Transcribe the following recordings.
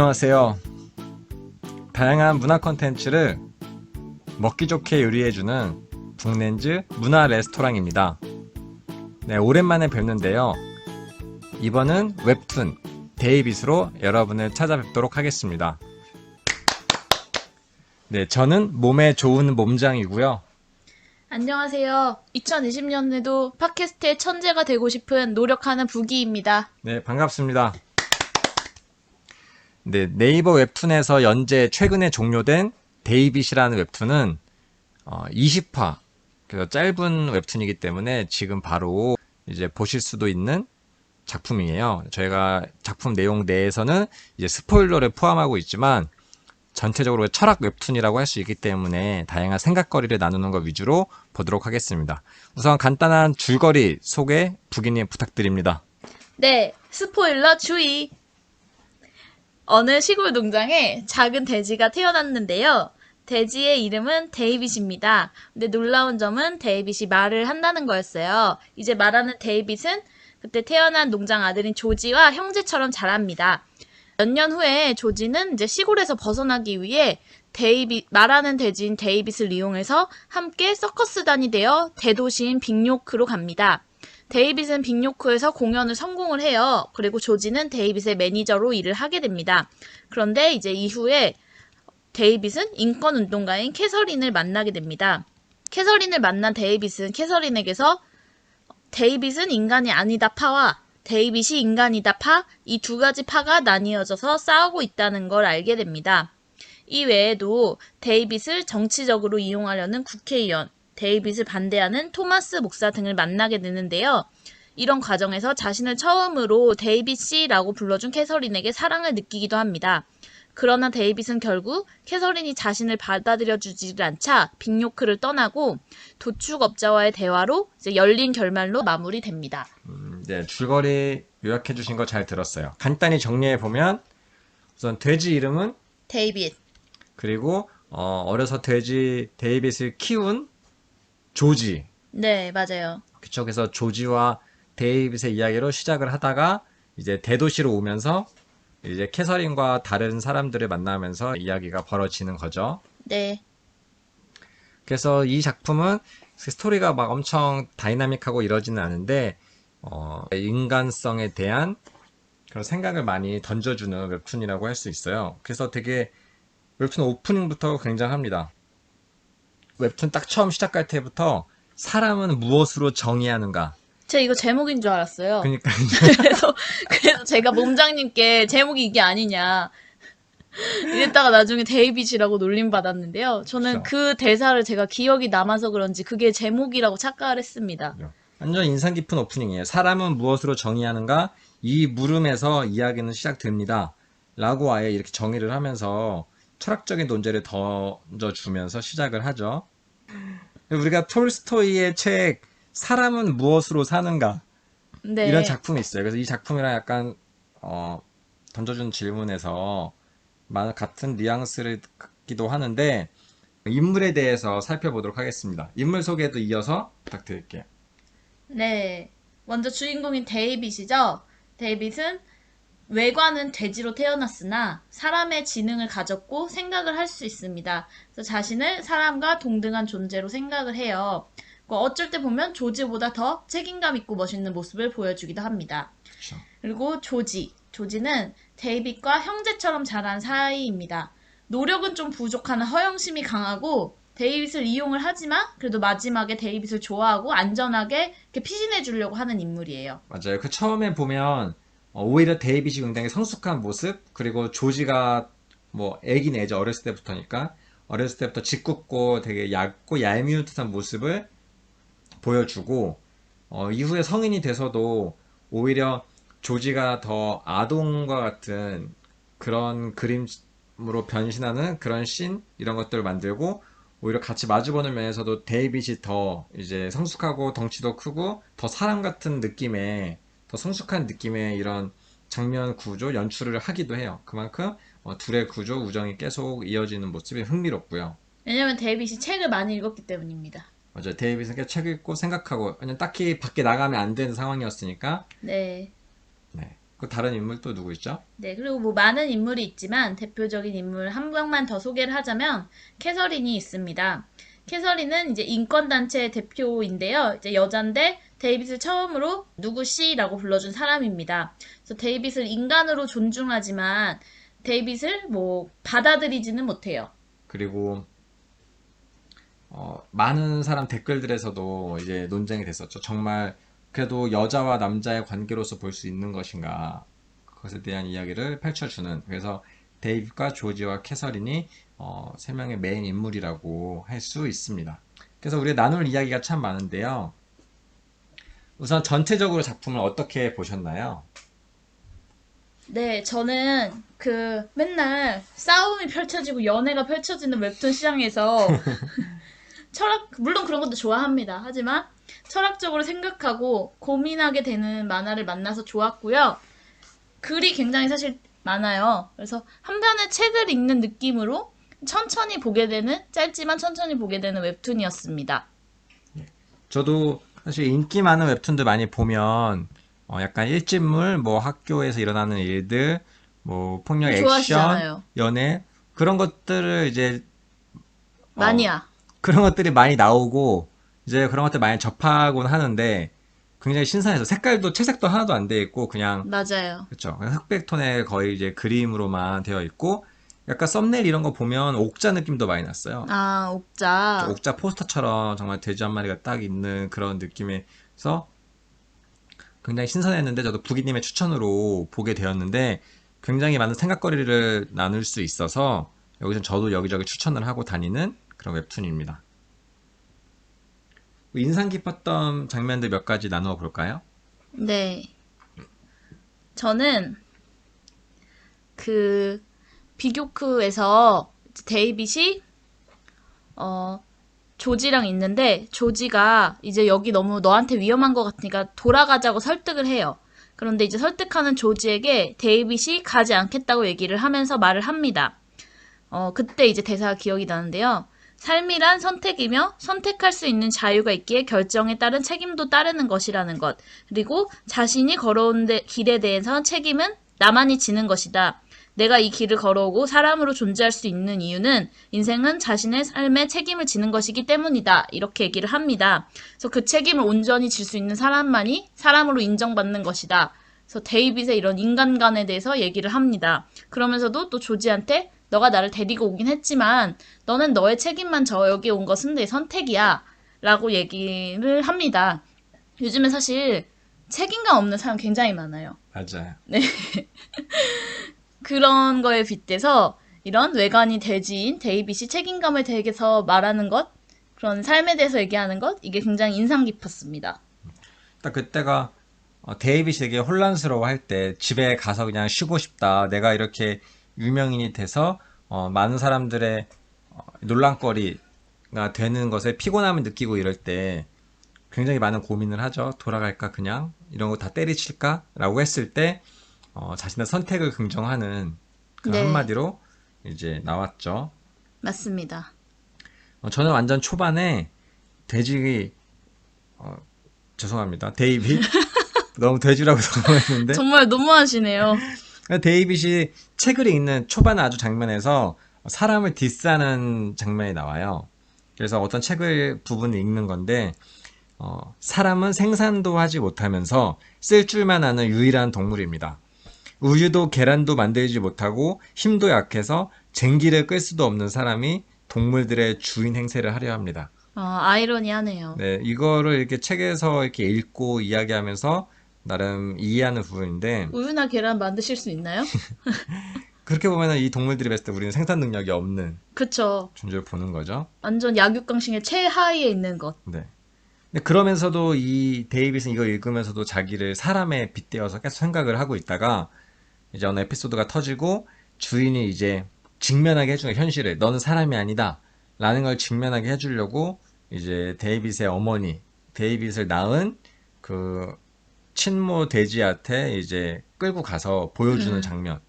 안녕하세요. 다양한 문화 콘텐츠를 먹기 좋게 요리해주는 북렌즈 문화 레스토랑입니다. 네, 오랜만에 뵙는데요. 이번은 웹툰 데이빗으로 여러분을 찾아뵙도록 하겠습니다. 네, 저는 몸에 좋은 몸장이고요. 안녕하세요. 2020년에도 팟캐스트의 천재가 되고 싶은 노력하는 부기입니다. 네, 반갑습니다. 네, 네이버 웹툰에서 연재 최근에 종료된 데이빗이라는 웹툰은 20화, 그래서 짧은 웹툰이기 때문에 지금 바로 이제 보실 수도 있는 작품이에요. 저희가 작품 내용 내에서는 이제 스포일러를 포함하고 있지만 전체적으로 철학 웹툰이라고 할 수 있기 때문에 다양한 생각거리를 나누는 것 위주로 보도록 하겠습니다. 우선 간단한 줄거리 소개 부기님 부탁드립니다. 네, 스포일러 주의! 어느 시골 농장에 작은 돼지가 태어났는데요. 돼지의 이름은 데이빗입니다. 근데 놀라운 점은 데이빗이 말을 한다는 거였어요. 이제 말하는 데이빗은 그때 태어난 농장 아들인 조지와 형제처럼 자랍니다. 몇 년 후에 조지는 이제 시골에서 벗어나기 위해 말하는 돼지인 데이빗을 이용해서 함께 서커스단이 되어 대도시인 빅요크로 갑니다. 데이빗은 빅요크에서 공연을 성공을 해요. 그리고 조지는 데이빗의 매니저로 일을 하게 됩니다. 그런데 이제 이후에 데이빗은 인권운동가인 캐서린을 만나게 됩니다. 캐서린을 만난 데이빗은 캐서린에게서 데이빗은 인간이 아니다 파와 데이빗이 인간이다 파, 이 두 가지 파가 나뉘어져서 싸우고 있다는 걸 알게 됩니다. 이 외에도 데이빗을 정치적으로 이용하려는 국회의원, 데이빗을 반대하는 토마스 목사 등을 만나게 되는데요. 이런 과정에서 자신을 처음으로 데이빗 씨라고 불러준 캐서린에게 사랑을 느끼기도 합니다. 그러나 데이빗은 결국 캐서린이 자신을 받아들여주지 않자 빅요크를 떠나고 도축업자와의 대화로 이제 열린 결말로 마무리됩니다. 네, 줄거리 요약해 주신 거 잘 들었어요. 간단히 정리해 보면 우선 돼지 이름은 데이빗. 그리고 어려서 돼지 데이빗을 키운 조지. 네, 맞아요. 그쵸. 그래서 조지와 데이빗의 이야기로 시작을 하다가 이제 대도시로 오면서 이제 캐서린과 다른 사람들을 만나면서 이야기가 벌어지는 거죠. 네. 그래서 이 작품은 스토리가 막 엄청 다이나믹하고 이러지는 않은데 인간성에 대한 그런 생각을 많이 던져주는 웹툰이라고 할 수 있어요. 그래서 되게 웹툰 오프닝부터 굉장합니다. 웹툰 딱 처음 시작할 때부터 사람은 무엇으로 정의하는가. 제가 이거 제목인 줄 알았어요. 그러니까 그래서 제가 몸장님께 제목이 이게 아니냐. 이랬다가 나중에 데이빗이라고 놀림받았는데요. 저는 그쵸. 그 대사를 제가 기억이 남아서 그런지 그게 제목이라고 착각을 했습니다. 완전 인상 깊은 오프닝이에요. 사람은 무엇으로 정의하는가? 이 물음에서 이야기는 시작됩니다. 라고 아예 이렇게 정의를 하면서 철학적인 논제를 던져주면서 시작을 하죠. 우리가 톨스토이의 책 사람은 무엇으로 사는가 이런 네. 작품이 있어요. 그래서 이 작품이랑 약간 던져준 질문에서 같은 뉘앙스를 갖기도 하는데 인물에 대해서 살펴보도록 하겠습니다. 인물 소개도 이어서 부탁드릴게요. 네. 먼저 주인공인 데이빗이죠. 데이빗은 외관은 돼지로 태어났으나 사람의 지능을 가졌고 생각을 할 수 있습니다. 그래서 자신을 사람과 동등한 존재로 생각을 해요. 어쩔 때 보면 조지보다 더 책임감 있고 멋있는 모습을 보여주기도 합니다. 그렇죠. 그리고 조지는 데이빗과 형제처럼 자란 사이입니다. 노력은 좀 부족하는 허영심이 강하고 데이빗을 이용을 하지만 그래도 마지막에 데이빗을 좋아하고 안전하게 이렇게 피신해 주려고 하는 인물이에요. 맞아요. 그 처음에 보면 오히려 데이빗이 굉장히 성숙한 모습 그리고 조지가 뭐 애긴 애죠. 어렸을 때부터니까 어렸을 때부터 짓궂고 되게 얕고 얄미운 듯한 모습을 보여주고 이후에 성인이 돼서도 오히려 조지가 더 아동과 같은 그런 그림으로 변신하는 그런 씬 이런 것들을 만들고 오히려 같이 마주보는 면에서도 데이빗이 더 이제 성숙하고 덩치도 크고 더 사람 같은 느낌의 더 성숙한 느낌의 이런 장면 구조 연출을 하기도 해요. 그만큼 둘의 구조 우정이 계속 이어지는 모습이 흥미롭고요. 왜냐면 데이빗이 책을 많이 읽었기 때문입니다. 맞아요. 데이빗은 책 읽고 생각하고 그냥 딱히 밖에 나가면 안 되는 상황이었으니까 네. 네. 그 다른 인물 또 누구 있죠? 네, 그리고 뭐 많은 인물이 있지만 대표적인 인물 한 명만 더 소개를 하자면 캐서린이 있습니다. 캐서린은 이제 인권단체 대표인데요. 이제 여잔데 데이빗을 처음으로 누구씨라고 불러준 사람입니다. 그래서 데이빗을 인간으로 존중하지만 데이빗을 뭐 받아들이지는 못해요. 그리고 많은 사람 댓글들에서도 이제 논쟁이 됐었죠. 정말 그래도 여자와 남자의 관계로서 볼 수 있는 것인가 그것에 대한 이야기를 펼쳐주는 그래서 데이빗과 조지와 캐서린이 세 명의 메인 인물이라고 할 수 있습니다. 그래서 우리가 나눌 이야기가 참 많은데요. 우선 전체적으로 작품을 어떻게 보셨나요? 네, 저는 그 맨날 싸움이 펼쳐지고 연애가 펼쳐지는 웹툰 시장에서 물론 그런 것도 좋아합니다. 하지만 철학적으로 생각하고 고민하게 되는 만화를 만나서 좋았고요. 글이 굉장히 사실 많아요. 그래서 한 편의 책을 읽는 느낌으로 천천히 보게 되는, 짧지만 천천히 보게 되는 웹툰이었습니다. 저도 사실 인기 많은 웹툰들 많이 보면 약간 일진물, 뭐 학교에서 일어나는 일들, 뭐 폭력 액션, 좋아하시잖아요. 연애 그런 것들을 이제 어, 마니아. 그런 것들이 많이 나오고 이제 그런 것들 많이 접하곤 하는데 굉장히 신선해서 색깔도 채색도 하나도 안 돼 있고 그냥 맞아요. 그렇죠. 그냥 흑백 톤의 거의 이제 그림으로만 되어 있고 약간 썸네일 이런 거 보면 옥자 느낌도 많이 났어요. 아, 저 옥자. 옥자 포스터처럼 정말 돼지 한 마리가 딱 있는 그런 느낌에서 굉장히 신선했는데 저도 부기님의 추천으로 보게 되었는데 굉장히 많은 생각거리를 나눌 수 있어서 여기서 저도 여기저기 추천을 하고 다니는 그런 웹툰입니다. 인상 깊었던 장면들 몇 가지 나누어 볼까요? 네. 저는 그 비교크에서 데이빗이 어 조지랑 있는데 조지가 이제 여기 너무 너한테 위험한 것 같으니까 돌아가자고 설득을 해요. 그런데 이제 설득하는 조지에게 데이빗이 가지 않겠다고 얘기를 하면서 말을 합니다. 그때 이제 대사가 기억이 나는데요. 삶이란 선택이며 선택할 수 있는 자유가 있기에 결정에 따른 책임도 따르는 것이라는 것. 그리고 자신이 걸어온 길에 대해서 책임은 나만이 지는 것이다. 내가 이 길을 걸어오고 사람으로 존재할 수 있는 이유는 인생은 자신의 삶에 책임을 지는 것이기 때문이다. 이렇게 얘기를 합니다. 그래서 그 책임을 온전히 질 수 있는 사람만이 사람으로 인정받는 것이다. 그래서 데이빗의 이런 인간관에 대해서 얘기를 합니다. 그러면서도 또 조지한테 너가 나를 데리고 오긴 했지만 너는 너의 책임만 져 여기 온 것은 내 선택이야. 라고 얘기를 합니다. 요즘에 사실 책임감 없는 사람 굉장히 많아요. 맞아요. 그런 거에 빗대서 이런 외관이 돼지인 데이빗이 책임감에 대해서 말하는 것, 그런 삶에 대해서 얘기하는 것, 이게 굉장히 인상 깊었습니다. 딱 그때가 데이빗이 되게 혼란스러워 할 때 집에 가서 그냥 쉬고 싶다. 내가 이렇게 유명인이 돼서 많은 사람들의 논란거리가 되는 것에 피곤함을 느끼고 이럴 때 굉장히 많은 고민을 하죠. 돌아갈까 그냥 이런 거 다 때리칠까? 라고 했을 때 자신의 선택을 긍정하는 그 네, 한마디로 이제 나왔죠. 맞습니다. 저는 완전 초반에 돼지 죄송합니다. 데이빗 너무 돼지라고 성공했는데 정말 너무하시네요. 데이빗이 책을 읽는 초반 아주 장면에서 사람을 디스하는 장면이 나와요. 그래서 어떤 책을 부분을 읽는 건데 사람은 생산도 하지 못하면서 쓸 줄만 아는 유일한 동물입니다. 우유도 계란도 만들지 못하고 힘도 약해서 쟁기를 끌 수도 없는 사람이 동물들의 주인 행세를 하려 합니다. 아이러니하네요. 네, 이거를 이렇게 책에서 이렇게 읽고 이야기하면서 나름 이해하는 부분인데 우유나 계란 만드실 수 있나요? 그렇게 보면은 이 동물들이 봤을 때 우리는 생산 능력이 없는 그쵸. 존재를 보는 거죠. 완전 약육강식의 최하위에 있는 것. 네. 근데 그러면서도 이 데이빗은 이걸 읽으면서도 자기를 사람에 빗대어서 계속 생각을 하고 있다가 이제 어느 에피소드가 터지고 주인이 이제 직면하게 해주는 거예요, 현실을. 너는 사람이 아니다. 라는 걸 직면하게 해주려고 이제 데이빗의 어머니, 데이빗을 낳은 그 친모 돼지한테 이제 끌고 가서 보여주는 음, 장면.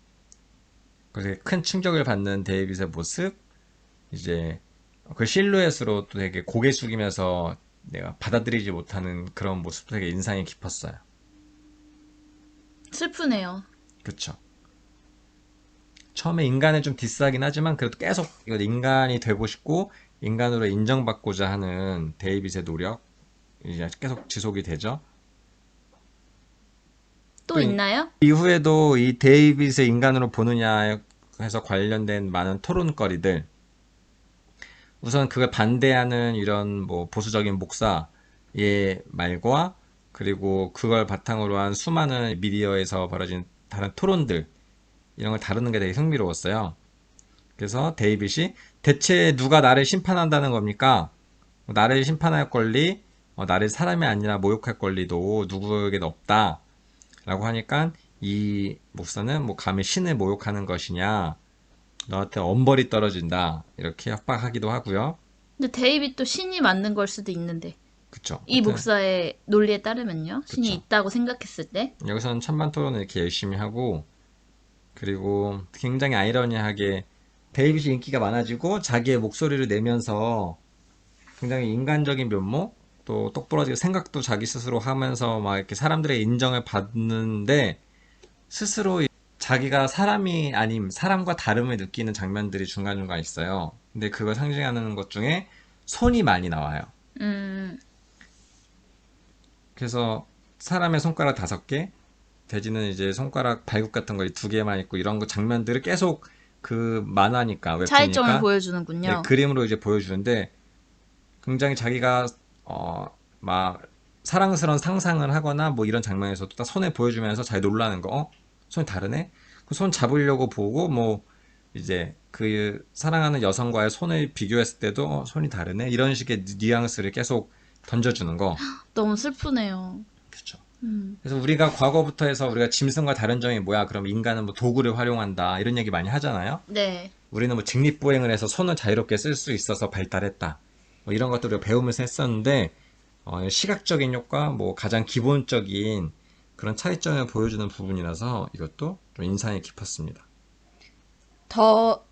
그래서 큰 충격을 받는 데이빗의 모습, 이제 그 실루엣으로 또 되게 고개 숙이면서 내가 받아들이지 못하는 그런 모습도 되게 인상이 깊었어요. 슬프네요. 그쵸. 처음에 인간을 좀 디스하긴 하지만 그래도 계속 이거 인간이 되고 싶고 인간으로 인정받고자 하는 데이빗의 노력 이제 계속 지속이 되죠. 또 또 있나요? 이후에도 이 데이빗의 인간으로 보느냐 해서 관련된 많은 토론거리들 우선 그걸 반대하는 이런 뭐 보수적인 목사의 말과 그리고 그걸 바탕으로 한 수많은 미디어에서 벌어진 다른 토론들 이런 걸 다루는 게 되게 흥미로웠어요. 그래서 데이빗이 대체 누가 나를 심판한다는 겁니까? 나를 심판할 권리, 나를 사람이 아니라 모욕할 권리도 누구에게도 없다. 라고 하니까 이 목사는 뭐 감히 신을 모욕하는 것이냐, 너한테 엄벌이 떨어진다. 이렇게 협박하기도 하고요. 근데 데이빗도 신이 만든 걸 수도 있는데. 그쵸. 이 목사의 논리에 따르면요. 신이 그쵸. 있다고 생각했을 때. 여기서는 찬반 토론을 이렇게 열심히 하고, 그리고 굉장히 아이러니하게 데이빗이 인기가 많아지고 자기의 목소리를 내면서 굉장히 인간적인 면모, 또 똑부러지게 생각도 자기 스스로 하면서 막 이렇게 사람들의 인정을 받는데 스스로 자기가 사람이 아님 사람과 다름을 느끼는 장면들이 중간중간 있어요. 근데 그걸 상징하는 것 중에 손이 많이 나와요. 음, 그래서 사람의 손가락 5개, 돼지는 이제 손가락 발굽 같은 거 2개만 있고 이런 거 장면들을 계속 그 만화니까 차이점을 웹툰이니까 네, 보여주는군요. 그림으로 이제 보여주는데 굉장히 자기가 막 사랑스러운 상상을 하거나 뭐 이런 장면에서도 딱 손에 보여주면서 잘 놀라는 거, 손이 다르네? 그 손 잡으려고 보고 뭐 이제 그 사랑하는 여성과의 손을 비교했을 때도 손이 다르네? 이런 식의 뉘앙스를 계속 던져주는 거. 너무 슬프네요. 그렇죠. 음, 그래서 우리가 과거부터 해서 우리가 짐승과 다른 점이 뭐야? 그럼 인간은 뭐 도구를 활용한다. 이런 얘기 많이 하잖아요. 네. 우리는 뭐 직립보행을 해서 손을 자유롭게 쓸 수 있어서 발달했다. 뭐 이런 것들을 배우면서 했었는데 시각적인 효과, 뭐 가장 기본적인 그런 차이점을 보여주는 부분이라서 이것도 좀 인상이 깊었습니다. 더,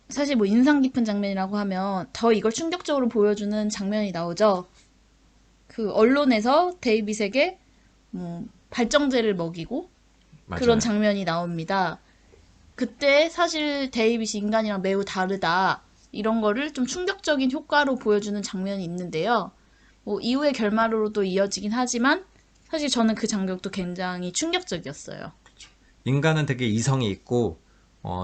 사실 뭐 인상 깊은 장면이라고 하면 더 이걸 충격적으로 보여주는 장면이 나오죠. 그 언론에서 데이빗에게 발정제를 먹이고 그런 맞아요. 장면이 나옵니다. 그때 사실 데이빗이 인간이랑 매우 다르다. 이런 거를 좀 충격적인 효과로 보여주는 장면이 있는데요. 뭐 이후의 결말로도 이어지긴 하지만 사실 저는 그 장면도 굉장히 충격적이었어요. 인간은 되게 이성이 있고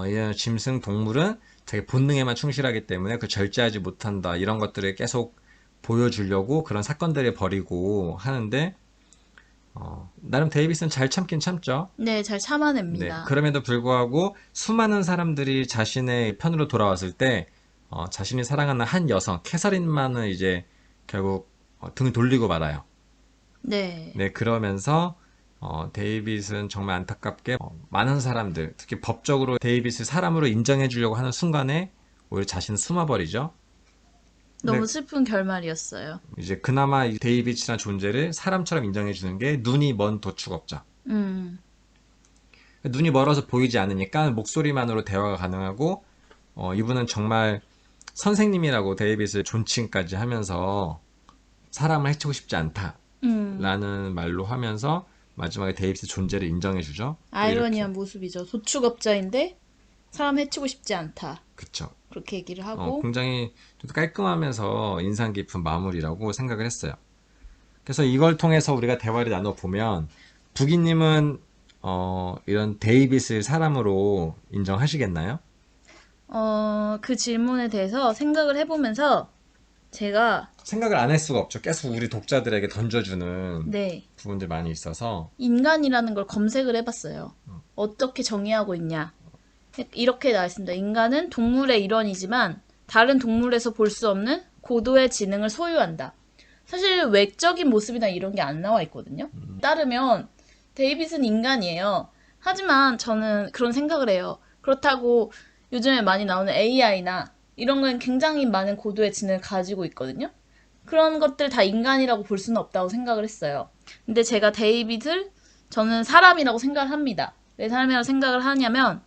이런 짐승 동물은 자기 본능에만 충실하기 때문에 그 절제하지 못한다. 이런 것들을 계속 보여주려고 그런 사건들을 벌이고 하는데 나름 데이비스는 잘 참긴 참죠. 네, 잘 네. 참아냅니다. 그럼에도 불구하고 수많은 사람들이 자신의 편으로 돌아왔을 때 자신이 사랑하는 한 여성 캐서린만은 이제 결국 등을 돌리고 말아요. 네. 네. 그러면서 데이빗은 정말 안타깝게 많은 사람들 특히 법적으로 데이빗을 사람으로 인정해 주려고 하는 순간에 오히려 자신은 숨어버리죠. 너무 근데 슬픈 결말이었어요. 이제 그나마 이 데이빗이라는 존재를 사람처럼 인정해 주는 게 눈이 먼 도축업자. 음, 눈이 멀어서 보이지 않으니까 목소리만으로 대화가 가능하고 이분은 정말 선생님이라고 데이빗을 존칭까지 하면서 사람을 해치고 싶지 음. 않다라는 말로 하면서 마지막에 데이빗의 존재를 인정해주죠. 또 이렇게 아이러니한 모습이죠. 도축업자인데 사람 해치고 싶지 않다. 그쵸. 그렇게 얘기를 하고, 굉장히 좀 깔끔하면서 인상 깊은 마무리라고 생각을 했어요. 그래서 이걸 통해서 우리가 대화를 나눠보면 부기님은 이런 데이빗을 사람으로 인정하시겠나요? 그 질문에 대해서 생각을 해보면서 제가, 생각을 안 할 수가 없죠. 계속 우리 독자들에게 던져주는 네, 부분들 많이 있어서. 인간이라는 걸 검색을 해봤어요. 어떻게 정의하고 있냐. 이렇게 나와 있습니다. 인간은 동물의 일원이지만 다른 동물에서 볼 수 없는 고도의 지능을 소유한다. 사실 외적인 모습이나 이런 게 안 나와 있거든요. 따르면 데이빗은 인간이에요. 하지만 저는 그런 생각을 해요. 그렇다고 요즘에 많이 나오는 AI나 이런 건 굉장히 많은 고도의 지능을 가지고 있거든요. 그런 것들 다 인간이라고 볼 수는 없다고 생각을 했어요. 근데 제가 데이빗을 저는 사람이라고 생각을 합니다. 왜 사람이라고 생각을 하냐면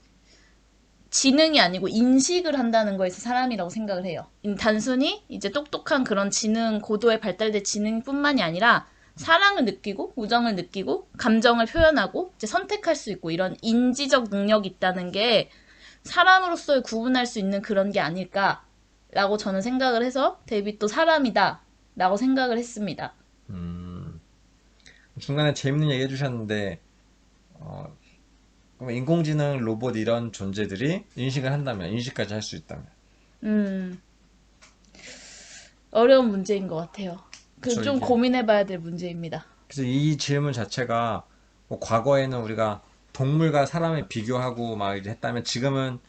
지능이 아니고 인식을 한다는 거에서 사람이라고 생각을 해요. 단순히 이제 똑똑한 그런 지능, 고도에 발달된 지능뿐만이 아니라 사랑을 느끼고 우정을 느끼고 감정을 표현하고 이제 선택할 수 있고 이런 인지적 능력이 있다는 게 사람으로서의 구분할 수 있는 그런 게 아닐까라고 저는 생각을 해서 데이빗도 사람이다라고 생각을 했습니다. 음, 중간에 재밌는 얘기 해주셨는데, 그럼 인공지능, 로봇 이런 존재들이 인식을 한다면, 인식까지 할 수 있다면. 음, 어려운 문제인 것 같아요. 그 그쵸, 좀 이게. 고민해봐야 될 문제입니다. 그래서 이 질문 자체가, 뭐 과거에는 우리가 동물과 사람을 비교하고 막 이제 했다면, 지금은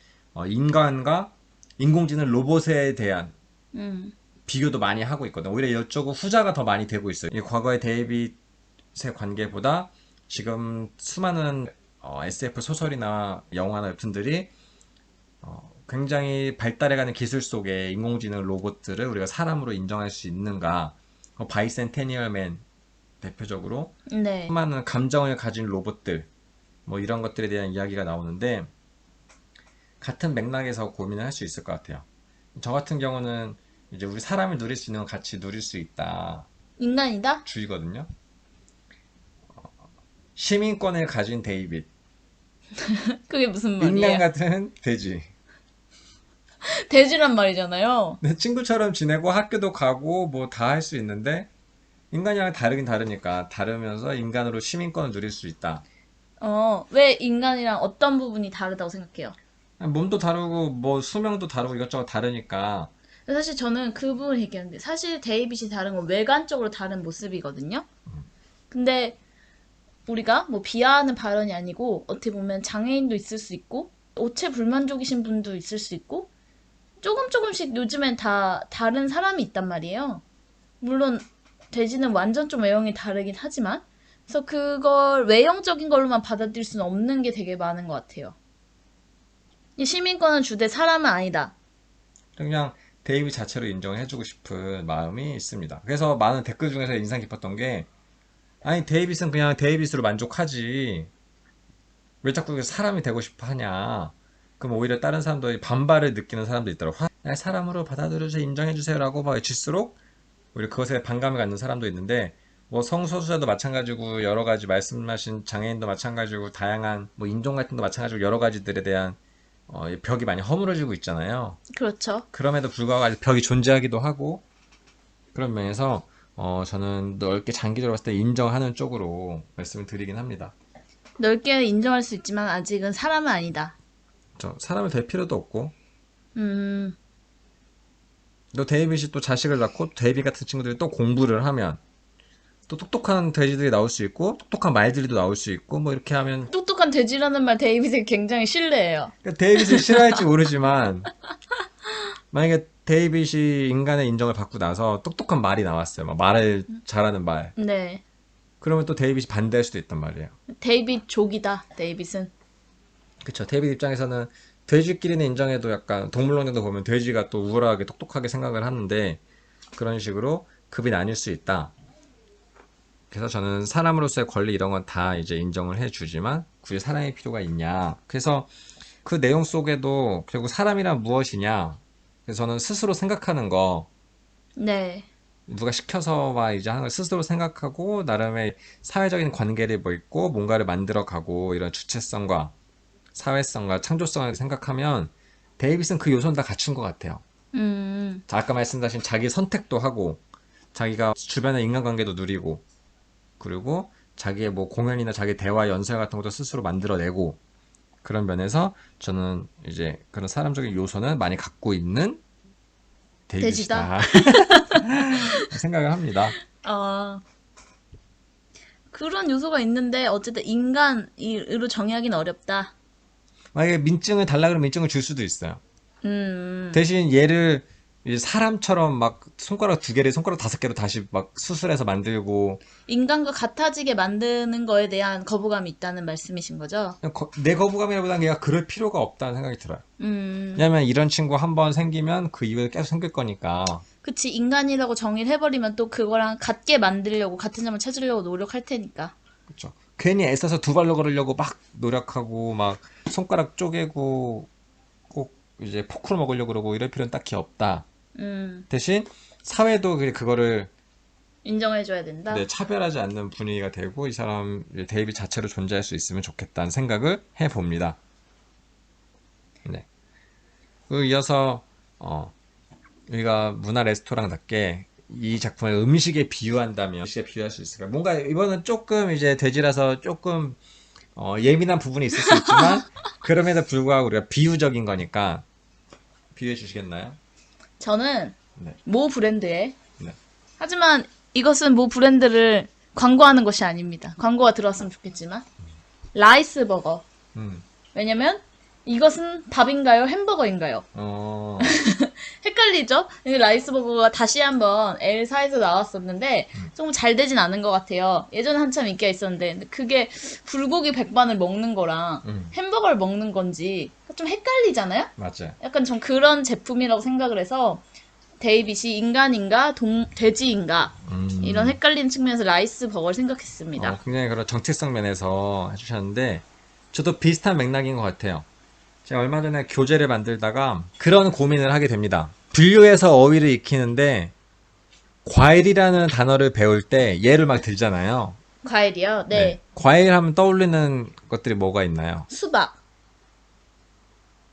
인간과 인공지능 로봇에 대한 음, 비교도 많이 하고 있거든. 오히려 이쪽은 후자가 더 많이 되고 있어요. 이 과거의 데이빗의 관계보다 지금 수많은 SF 소설이나 영화나 웹툰들이 굉장히 발달해가는 기술 속에 인공지능 로봇들을 우리가 사람으로 인정할 수 있는가? 바이센테니얼 맨 대표적으로 네. 수많은 감정을 가진 로봇들 뭐 이런 것들에 대한 이야기가 나오는데 같은 맥락에서 고민을 할 수 있을 것 같아요. 저 같은 경우는 이제 우리 사람이 누릴 수 있는 건 같이 누릴 수 있다 인간이다? 주의거든요. 시민권을 가진 데이빗, 그게 무슨 인간 말이에요? 같은 돼지. 돼지란 말이잖아요. 내 친구처럼 지내고 학교도 가고 뭐 다 할 수 있는데 인간이랑 다르긴 다르니까 다르면서 인간으로 시민권을 누릴 수 있다. 왜 인간이랑 어떤 부분이 다르다고 생각해요? 몸도 다르고 뭐 수명도 다르고 이것저것 다르니까 사실 저는 그 부분을 얘기하는데 사실 데이빗이 다른 건 외관적으로 다른 모습이거든요. 근데 우리가 뭐 비하하는 발언이 아니고 어떻게 보면 장애인도 있을 수 있고 오체 불만족이신 분도 있을 수 있고 조금씩 요즘엔 다 다른 사람이 있단 말이에요. 물론 돼지는 완전 좀 외형이 다르긴 하지만 그래서 그걸 외형적인 걸로만 받아들일 수는 없는 게 되게 많은 것 같아요. 이 시민권은 주되 사람은 아니다. 그냥 데이빗 자체로 인정해주고 싶은 마음이 있습니다. 그래서 많은 댓글 중에서 인상 깊었던 게 아니 데이빗은 그냥 데이빗으로 만족하지 왜 자꾸 사람이 되고 싶어 하냐. 그럼 오히려 다른 사람들이 반발을 느끼는 사람도 있더라고. 사람으로 받아들여주세요, 인정해주세요라고 막 외칠수록 오히려 그것에 반감을 갖는 사람도 있는데 뭐 성소수자도 마찬가지고 여러 가지 말씀하신 장애인도 마찬가지고 다양한 뭐 인종 갈등도 마찬가지고 여러 가지들에 대한 이 벽이 많이 허물어지고 있잖아요. 그렇죠. 그럼에도 불구하고 아직 벽이 존재하기도 하고 그런 면에서 저는 넓게 장기적으로 봤을 때 인정하는 쪽으로 말씀을 드리긴 합니다. 넓게 인정할 수 있지만 아직은 사람은 아니다. 저 사람이 될 필요도 없고 음, 또 데이빗이 또 자식을 낳고 데이빗 같은 친구들이 또 공부를 하면 또 똑똑한 돼지들이 나올 수 있고 똑똑한 말들도 나올 수 있고 뭐 이렇게 하면 똑똑한 돼지라는 말 데이빗을 굉장히 신뢰해요. 그러니까 데이빗을 싫어할지 모르지만 만약에 데이빗이 인간의 인정을 받고 나서 똑똑한 말이 나왔어요. 막 말을 잘하는 말. 네. 그러면 또 데이빗이 반대할 수도 있단 말이에요. 데이빗 족이다, 데이빗은. 그쵸. 데이빗 입장에서는 돼지끼리는 인정해도 약간 동물농장도 보면 돼지가 또 우월하게 똑똑하게 생각을 하는데 그런 식으로 급이 나뉠 수 있다. 그래서 저는 사람으로서의 권리 이런 건 다 이제 인정을 해주지만 굳이 사랑의 필요가 있냐. 그래서 그 내용 속에도 결국 사람이란 무엇이냐. 그래서 저는 스스로 생각하는 거 네. 누가 시켜서 막 이제 하는 걸 스스로 생각하고 나름의 사회적인 관계를 맺고 뭔가를 만들어가고 이런 주체성과 사회성과 창조성을 생각하면 데이빗은 그 요소는 다 갖춘 것 같아요. 자, 아까 말씀하신 자기 선택도 하고 자기가 주변의 인간관계도 누리고 그리고 자기의 뭐 공연이나 자기 대화 연설 같은 것도 스스로 만들어내고 그런 면에서 저는 이제 그런 사람적인 요소는 많이 갖고 있는 돼지다. 데이빗이다 생각을 합니다. 어, 그런 요소가 있는데 어쨌든 인간으로 정의하기는 어렵다. 만약에 민증을 달라 그러면 민증을 줄 수도 있어요. 음, 대신 얘를 이제 사람처럼 막 손가락 두 개를 손가락 다섯 개로 다시 막 수술해서 만들고 인간과 같아지게 만드는 거에 대한 거부감이 있다는 말씀이신 거죠? 그냥 내 거부감이라보다는 얘가 그럴 필요가 없다는 생각이 들어요. 음, 왜냐면 이런 친구 한 번 생기면 그 이후에 계속 생길 거니까. 그치. 인간이라고 정의를 해버리면 또 그거랑 같게 만들려고, 같은 점을 찾으려고 노력할 테니까. 그렇죠. 괜히 애써서 두 발로 걸으려고 막 노력하고 막 손가락 쪼개고 꼭 이제 포크로 먹으려고 그러고 이럴 필요는 딱히 없다. 음, 대신 사회도 그거를 인정해줘야 된다. 네, 차별하지 않는 분위기가 되고 이 사람 데이비 자체로 존재할 수 있으면 좋겠다는 생각을 해봅니다. 네. 그 이어서 우리가 문화 레스토랑답게 이 작품을 음식에 비유한다면 음식에 비유할 수 있을까? 뭔가 이번은 조금 이제 돼지라서 조금 예민한 부분이 있을 수 있지만 그럼에도 불구하고 우리가 비유적인 거니까 비유해 주시겠나요? 저는 네. 모 브랜드에 네. 하지만 이것은 모 브랜드를 광고하는 것이 아닙니다. 광고가 들어왔으면 좋겠지만 라이스 버거. 음. 왜냐면 이것은 밥인가요? 햄버거인가요? 헷갈리죠? 근데 라이스 버거가 다시 한번 L사에서 나왔었는데 조금 잘 되진 않은 것 같아요. 예전에 한참 인기가 있었는데 근데 그게 불고기 백반을 먹는 거랑 햄버거를 먹는 건지 좀 헷갈리잖아요? 맞아요. 약간 좀 그런 제품이라고 생각을 해서 데이빗이 인간인가 돼지인가 이런 헷갈리는 측면에서 라이스 버거를 생각했습니다. 굉장히 그런 정체성 면에서 해주셨는데 저도 비슷한 맥락인 것 같아요. 제가 얼마 전에 교재를 만들다가 그런 고민을 하게 됩니다. 분류해서 어휘를 익히는데 과일이라는 단어를 배울 때 얘를 막 들잖아요. 과일이요? 네. 과일 하면 떠올리는 것들이 뭐가 있나요? 수박,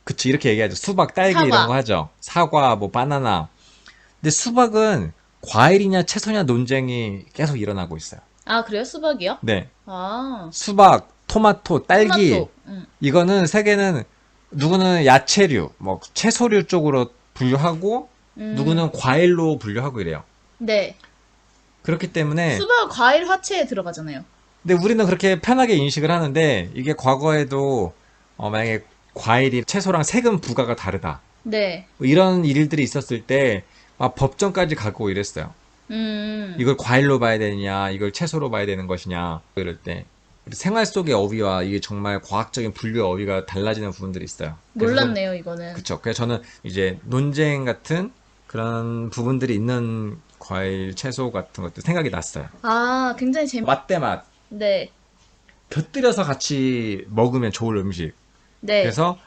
그치, 이렇게 얘기하죠. 수박, 딸기 사과. 이런 거 하죠. 사과, 뭐 바나나. 근데 수박은 과일이냐 채소냐 논쟁이 계속 일어나고 있어요. 아 그래요? 수박이요? 네. 아 수박, 토마토, 딸기. 토마토. 이거는 세계는 누구는 야채류, 뭐 채소류 쪽으로 분류하고 누구는 과일로 분류하고 이래요. 네. 그렇기 때문에 수박 과일 화채에 들어가잖아요. 근데 우리는 그렇게 편하게 인식을 하는데 이게 과거에도 만약에 과일이 채소랑 세금 부과가 다르다. 네. 뭐 이런 일들이 있었을 때 막 법정까지 가고 이랬어요. 이걸 과일로 봐야 되느냐, 이걸 채소로 봐야 되는 것이냐, 이럴 때. 생활 속의 어휘와 이게 정말 과학적인 분류 어휘가 달라지는 부분들이 있어요. 몰랐네요, 이거는. 그쵸. 그래서 저는 이제 논쟁 같은 그런 부분들이 있는 과일, 채소 같은 것들 생각이 났어요. 아, 굉장히 맛 대 맛. 네. 곁들여서 같이 먹으면 좋을 음식. 네. 그래서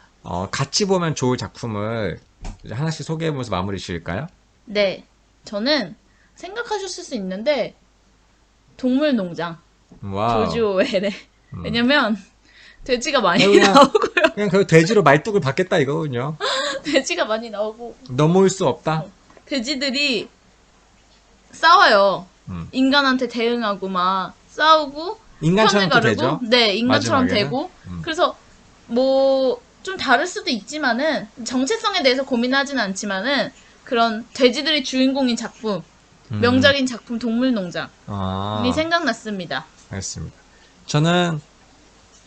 같이 보면 좋을 작품을 이제 하나씩 소개해보면서 마무리 지을까요? 네. 저는 생각하셨을 수 있는데 동물농장. 와우. 조지 오웰의. 왜냐면 돼지가 많이 그냥- 나오고요. 그냥 그 돼지로 말뚝을 받겠다 이거군요. 돼지가 많이 나오고 넘어올 수 없다. 돼지들이 싸워요. 음. 인간한테 대응하고 막 싸우고 인간처럼 또 편을 되죠. 가르고 네, 인간처럼 마지막에는. 되고 그래서 뭐 좀 다를 수도 있지만은 정체성에 대해서 고민하지는 않지만은 그런 돼지들이 주인공인 작품, 명작인 작품 동물농장이 아, 생각났습니다. 알겠습니다. 저는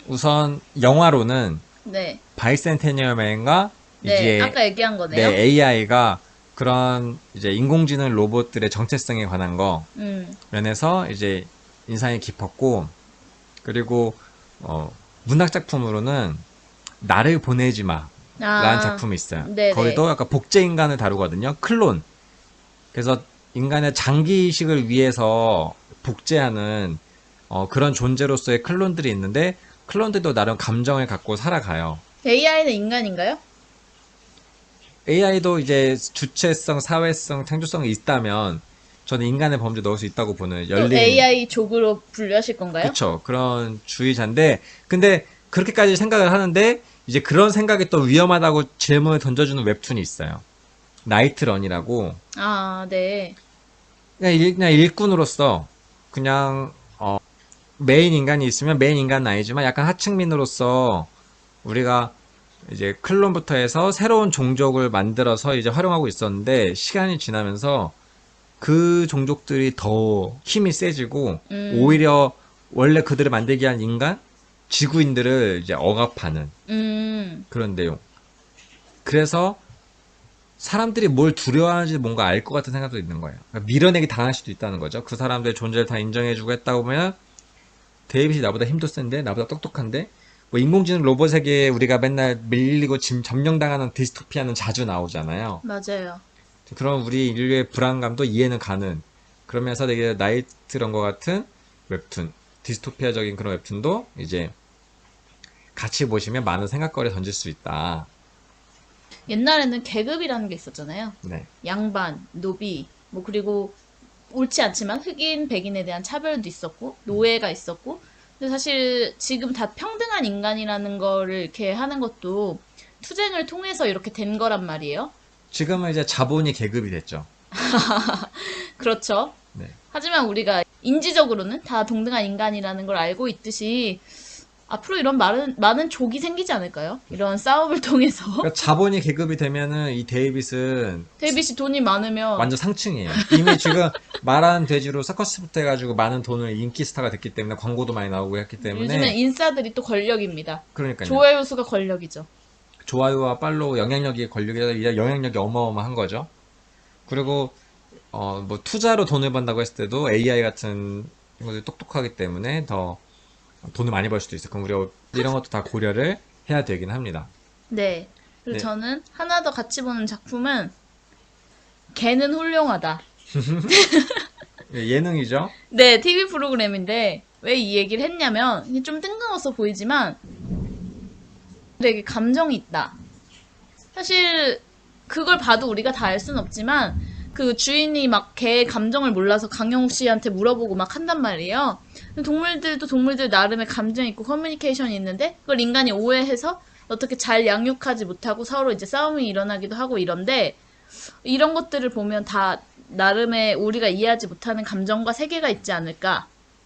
우선 영화로는 네. 바이센테니얼맨과 네, 이제 아까 얘기한 거네요. AI가 그런 이제 인공지능 로봇들의 정체성에 관한 거 면에서 이제 인상이 깊었고 그리고 문학 작품으로는 나를 보내지 마 라는 작품이 있어요. 네네. 거기도 약간 복제 인간을 다루거든요. 클론. 그래서 인간의 장기 이식을 위해서 복제하는 그런 존재로서의 클론들이 있는데 클론들도 나름 감정을 갖고 살아가요. AI는 인간인가요? AI도 이제 주체성, 사회성, 창조성이 있다면 저는 인간의 범주에 넣을 수 있다고 보는 또 열린 AI 족으로 분류하실 건가요? 그쵸. 그런 주의자인데 근데 그렇게까지 생각을 하는데 이제 그런 생각이 또 위험하다고 질문을 던져주는 웹툰이 있어요. 나이트런이라고 아, 네. 그냥 일꾼으로서 그냥 메인 인간이 있으면 메인 인간은 아니지만 약간 하층민으로서 우리가 이제 클론부터 해서 새로운 종족을 만들어서 이제 활용하고 있었는데 시간이 지나면서 그 종족들이 더 힘이 세지고 오히려 원래 그들을 만들게 한 인간 지구인들을 이제 억압하는 그런 내용. 그래서 사람들이 뭘 두려워하는지 뭔가 알 것 같은 생각도 있는 거예요. 그러니까 밀어내기 당할 수도 있다는 거죠. 그 사람들의 존재를 다 인정해주고 했다 보면 데이빗이 나보다 힘도 센데 나보다 똑똑한데 뭐 인공지능 로봇 세계에 우리가 맨날 밀리고 점령당하는 디스토피아는 자주 나오잖아요. 맞아요. 그런 우리 인류의 불안감도 이해는 가는 그러면서 되게 나이트런과 같은 웹툰 디스토피아적인 그런 웹툰도 이제 같이 보시면 많은 생각거리 던질 수 있다. 옛날에는 계급이라는 게 있었잖아요. 네. 양반, 노비, 뭐 그리고 옳지 않지만 흑인, 백인에 대한 차별도 있었고 노예가 있었고 근데 사실 지금 다 평등한 인간이라는 거를 이렇게 하는 것도 투쟁을 통해서 이렇게 된 거란 말이에요. 지금은 이제 자본이 계급이 됐죠. 그렇죠. 네. 하지만 우리가 인지적으로는 다 동등한 인간이라는 걸 알고 있듯이 앞으로 이런 많은 족이 생기지 않을까요? 이런 싸움을 통해서. 그러니까 자본이 계급이 되면은 이 데이빗은 데이빗이 돈이 많으면 완전 상층이에요. 이미 지금 말하는 돼지로 서커스부터 해가지고 많은 돈을 인기 스타가 됐기 때문에 광고도 많이 나오고 했기 요즘엔 때문에 인싸들이 또 권력입니다. 그러니까요. 좋아요 수가 권력이죠. 좋아요와 팔로우 영향력이 권력이 영향력이 어마어마한 거죠. 그리고 뭐 투자로 돈을 번다고 했을 때도 AI 같은 것들이 똑똑하기 때문에 더 돈을 많이 벌 수도 있어요. 그럼 우리가 이런 것도 다 고려를 해야 되긴 합니다. 네. 그리고 네. 저는 하나 더 같이 보는 작품은 개는 훌륭하다. 예능이죠. 네, TV 프로그램인데 왜 이 얘기를 했냐면 이게 좀 뜬금없어 보이지만 되게 감정이 있다. 사실 그걸 봐도 우리가 다 알 순 없지만 그 주인이 막 개의 감정을 몰라서 강영욱 씨한테 물어보고 막 한단 말이에요. 동물들도 동물들 나름의 감정이 있고 커뮤니케이션이 있는데 그걸 인간이 오해해서 어떻게 잘 양육하지 못하고 서로 이제 싸움이 일어나기도 하고 이런데 이런 것들을 보면 다 나름의 우리가 이해하지 못하는 감정과 세계가 있지 않을까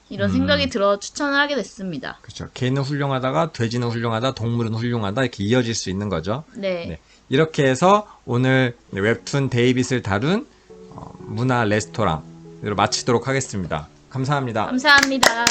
이런 생각이 들어 추천을 하게 됐습니다. 그렇죠. 개는 훌륭하다가 돼지는 훌륭하다, 동물은 훌륭하다 이렇게 이어질 수 있는 거죠. 네. 네. 이렇게 해서 오늘 웹툰 데이빗을 다룬 문화 레스토랑으로 마치도록 하겠습니다. 감사합니다. 감사합니다.